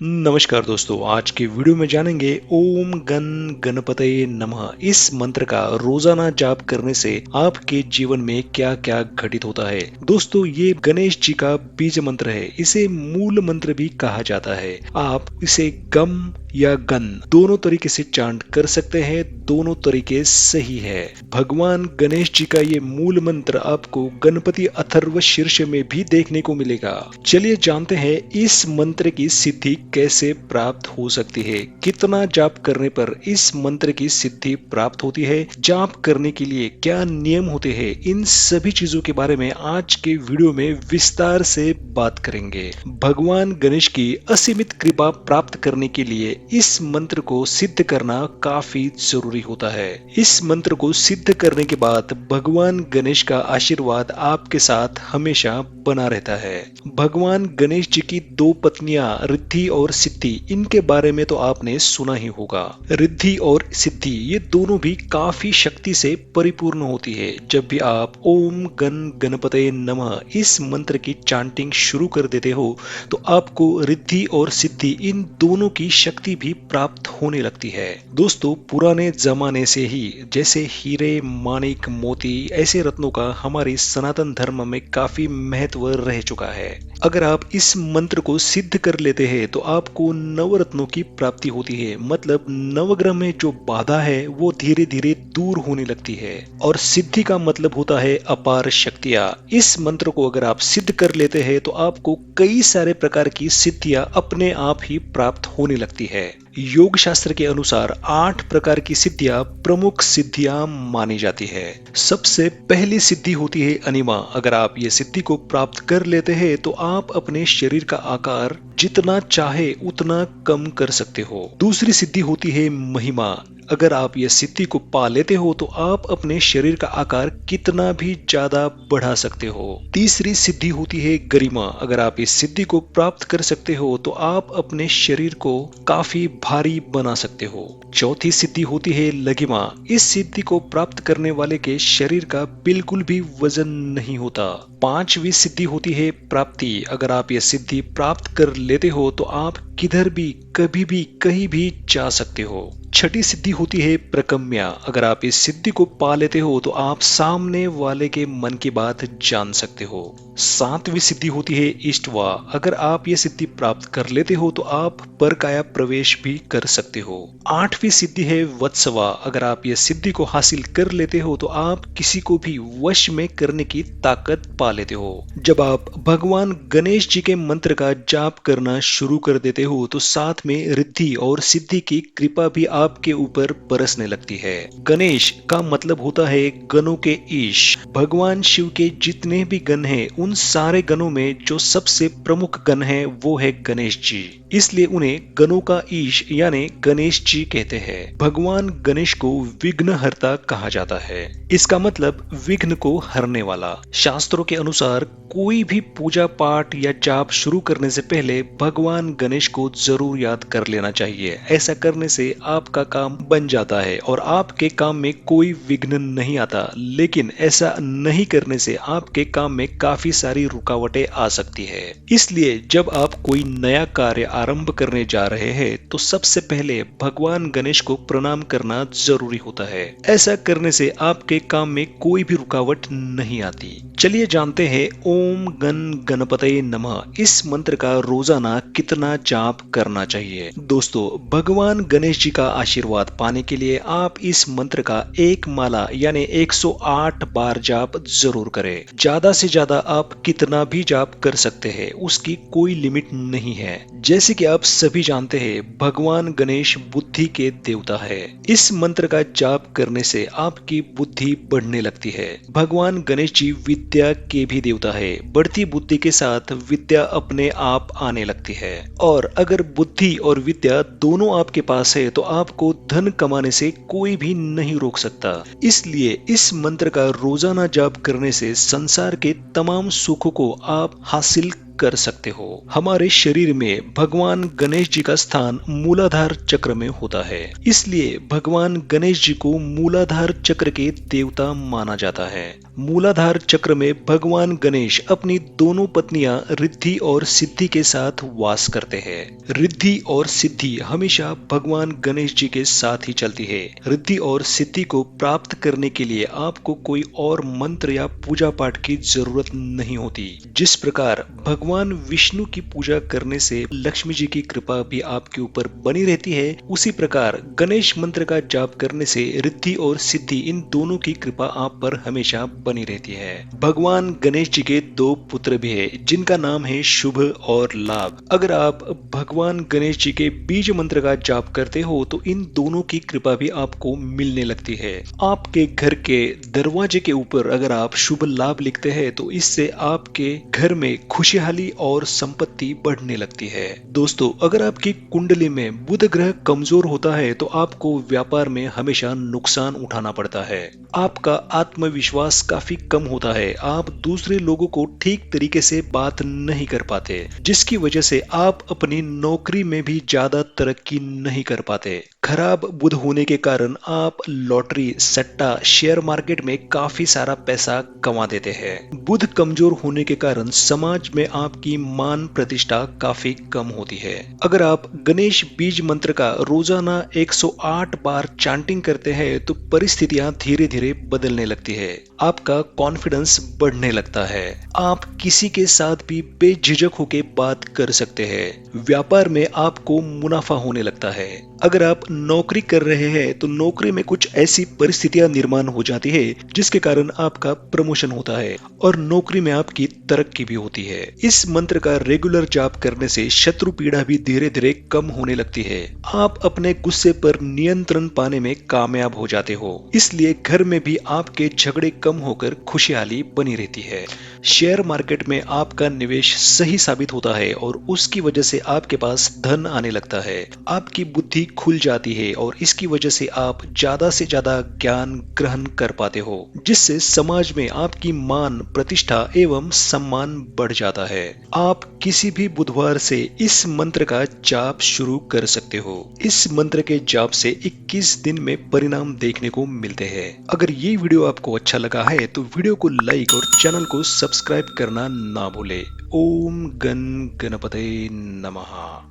नमस्कार दोस्तों, आज के वीडियो में जानेंगे ओम गण गणपतये नमः इस मंत्र का रोजाना जाप करने से आपके जीवन में क्या क्या घटित होता है। दोस्तों, ये गणेश जी का बीज मंत्र है। इसे मूल मंत्र भी कहा जाता है। आप इसे गम या गन दोनों तरीके से चांट कर सकते हैं। दोनों तरीके सही है। भगवान गणेश जी का ये मूल मंत्र आपको गणपति अथर्व शीर्ष में भी देखने को मिलेगा। चलिए जानते हैं इस मंत्र की सिद्धि कैसे प्राप्त हो सकती है। कितना जाप करने पर इस मंत्र की सिद्धि प्राप्त होती है, जाप करने के लिए क्या नियम होते हैं, इन सभी चीजों के बारे में आज के वीडियो में विस्तार से बात करेंगे। भगवान गणेश की असीमित कृपा प्राप्त करने के लिए इस मंत्र को सिद्ध करना काफी जरूरी होता है। इस मंत्र को सिद्ध करने के बाद भगवान गणेश का आशीर्वाद आपके साथ हमेशा बना रहता है। भगवान गणेश जी की दो पत्नियां रिद्धि और सिद्धि, इनके बारे में तो आपने सुना ही होगा। रिद्धि और सिद्धि ये दोनों भी काफी शक्ति से परिपूर्ण होती है। जब भी आप ओम गण गणपतये नमः इस मंत्र की चांटिंग शुरू कर देते हो तो आपको रिद्धि और सिद्धि इन दोनों की शक्ति भी प्राप्त होने लगती है। दोस्तों, पुराने जमाने से ही जैसे हीरे, माणिक, मोती ऐसे रत्नों का हमारे सनातन धर्म में काफी महत्व रह चुका है। अगर आप इस मंत्र को सिद्ध कर लेते हैं तो आपको नवरत्नों की प्राप्ति होती है। मतलब नवग्रह में जो बाधा है वो धीरे धीरे दूर होने लगती है। और सिद्धि का मतलब होता है अपार शक्तियां। इस मंत्र को अगर आप सिद्ध कर लेते हैं तो आपको कई सारे प्रकार की सिद्धियां अपने आप ही प्राप्त होने लगती है। योग शास्त्र के अनुसार 8 प्रकार की सिद्धियां प्रमुख सिद्धियां मानी जाती है। सबसे पहली सिद्धि होती है अनिमा। अगर आप ये सिद्धि को प्राप्त कर लेते हैं तो आप अपने शरीर का आकार जितना चाहे उतना कम कर सकते हो। दूसरी सिद्धि होती है महिमा। अगर आप ये सिद्धि को पा लेते हो तो आप अपने शरीर का आकार कितना भी ज्यादा बढ़ा सकते हो। तीसरी सिद्धि होती है गरिमा। अगर आप इस सिद्धि को प्राप्त कर सकते हो तो आप अपने शरीर को काफी भारी बना सकते हो। चौथी सिद्धि होती है लघिमा। इस सिद्धि को प्राप्त करने वाले के शरीर का बिल्कुल भी वजन नहीं होता। पांचवी सिद्धि होती है प्राप्ति। अगर आप ये सिद्धि प्राप्त कर लेते हो तो आप किधर भी, कभी भी, कहीं भी जा सकते हो। छठी सिद्धि होती है प्रकम्या। अगर आप इस सिद्धि को पा लेते हो तो आप सामने वाले के मन की बात जान सकते हो। सातवीं सिद्धि होती है इष्टवा। अगर आप ये सिद्धि प्राप्त कर लेते हो तो आप परकाया प्रवेश भी कर सकते हो। आठवीं सिद्धि है वत्सवा। अगर आप ये सिद्धि को हासिल कर लेते हो तो आप किसी को भी वश में करने की ताकत पा लेते हो। जब आप भगवान गणेश जी के मंत्र का जाप करना शुरू कर देते हो तो साथ में रिद्धि और सिद्धि की कृपा भी आपके ऊपर बरसने लगती है। गणेश का मतलब होता है गणों के ईश। भगवान शिव के जितने भी गण हैं उन सारे गणों में जो सबसे प्रमुख गण है वो है गणेश जी। इसलिए उन्हें गणों का ईश यानी गणेश जी कहते हैं। भगवान गणेश को विघ्नहर्ता कहा जाता है। इसका मतलब विघ्न को हरने वाला। शास्त्रों के अनुसार कोई भी पूजा पाठ या जाप शुरू करने से पहले भगवान गणेश को जरूर याद कर लेना चाहिए। ऐसा करने से आपका काम बन जाता है और आपके काम में कोई विघ्न नहीं आता। लेकिन ऐसा नहीं करने से आपके काम में काफी सारी रुकावटें आ सकती है। इसलिए जब आप कोई नया कार्य आरंभ करने जा रहे हैं तो सबसे पहले भगवान गणेश को प्रणाम करना जरूरी होता है। ऐसा करने से आपके काम में कोई भी रुकावट नहीं आती। चलिए जानते हैं ओम गण गणपतये नमः इस मंत्र का रोजाना कितना जाप करना चाहिए। दोस्तों, भगवान गणेश जी का आशीर्वाद पाने के लिए आप इस मंत्र का एक माला यानी 108 बार जाप जरूर करें। ज्यादा से ज्यादा आप कितना भी जाप कर सकते हैं, उसकी कोई लिमिट नहीं है। जैसे कि आप सभी जानते हैं भगवान गणेश बुद्धि के देवता है। इस मंत्र का जाप करने से आपकी बुद्धि बढ़ने लगती है। भगवान गणेश जी विद्या के भी देवता है। बढ़ती बुद्धि के साथ विद्या अपने आप आने लगती है। और अगर बुद्धि और विद्या दोनों आपके पास है तो आपको धन कमाने से कोई भी नहीं रोक सकता। इसलिए इस मंत्र का रोजाना जाप करने से संसार के तमाम सुखों को आप हासिल कर सकते हो। हमारे शरीर में भगवान गणेश जी का स्थान मूलाधार चक्र में होता है। इसलिए भगवान गणेश जी को मूलाधार चक्र के देवता माना जाता है। मूलाधार चक्र में भगवान गणेश अपनी दोनों पत्नियां रिद्धि और सिद्धि के साथ वास करते हैं। रिद्धि और सिद्धि हमेशा भगवान गणेश जी के साथ ही चलती है। रिद्धि और सिद्धि को प्राप्त करने के लिए आपको कोई और मंत्र या पूजा पाठ की जरूरत नहीं होती। जिस प्रकार भगवान विष्णु की पूजा करने से लक्ष्मी जी की कृपा भी आपके ऊपर बनी रहती है, उसी प्रकार गणेश मंत्र का जाप करने से रिद्धि और सिद्धि इन दोनों की कृपा आप पर हमेशा बनी रहती है। भगवान गणेश जी के दो पुत्र भी है जिनका नाम है शुभ और लाभ। अगर आप भगवान गणेश जी के बीज मंत्र का जाप करते हो तो इन दोनों की कृपा भी आपको मिलने लगती है। आपके घर के दरवाजे के ऊपर अगर आप शुभ लाभ लिखते हैं तो इससे आपके घर में खुशहाली और संपत्ति बढ़ने लगती है। दोस्तों, अगर आपकी कुंडली में बुध ग्रह कमजोर होता है तो आपको व्यापार में हमेशा नुकसान उठाना पड़ता है। आपका आत्मविश्वास काफी कम होता है। आप दूसरे लोगों को ठीक तरीके से बात नहीं कर पाते, जिसकी वजह से आप अपनी नौकरी में भी ज्यादा तरक्की नहीं कर पाते। खराब बुध होने के कारण आप लॉटरी, सट्टा, शेयर मार्केट में काफी सारा पैसा कमा देते हैं। बुध कमजोर होने के कारण समाज में आपकी मान प्रतिष्ठा काफी कम होती है। अगर आप गणेश बीज मंत्र का रोजाना 108 बार चांटिंग करते हैं तो परिस्थितियां धीरे धीरे बदलने लगती है। आपका कॉन्फिडेंस बढ़ने लगता है। आप किसी के साथ भी बेझिझक होकर बात कर सकते हैं। व्यापार में आपको मुनाफा होने लगता है। अगर आप नौकरी कर रहे हैं तो नौकरी में कुछ ऐसी परिस्थितियां निर्माण हो जाती है जिसके कारण आपका प्रमोशन होता है और नौकरी में आपकी तरक्की भी होती है। इस मंत्र का रेगुलर जाप करने से शत्रु पीड़ा भी धीरे धीरे कम होने लगती है। आप अपने गुस्से पर नियंत्रण पाने में कामयाब हो जाते हो। इसलिए घर में भी आपके झगड़े कम होकर खुशहाली बनी रहती है। शेयर मार्केट में आपका निवेश सही साबित होता है और उसकी वजह से आपके पास धन आने लगता है। आपकी बुद्धि खुल जाती है और इसकी वजह से आप ज्यादा से ज्यादा ज्ञान ग्रहण कर पाते हो, जिससे समाज में आपकी मान प्रतिष्ठा एवं सम्मान बढ़ जाता है। आप किसी भी बुधवार से इस मंत्र का जाप शुरू कर सकते हो। इस मंत्र के जाप से 21 दिन में परिणाम देखने को मिलते हैं। अगर ये वीडियो आपको अच्छा लगा है तो वीडियो को लाइक और चैनल को सब्सक्राइब करना ना भूले। ओम गण गणपते नमः।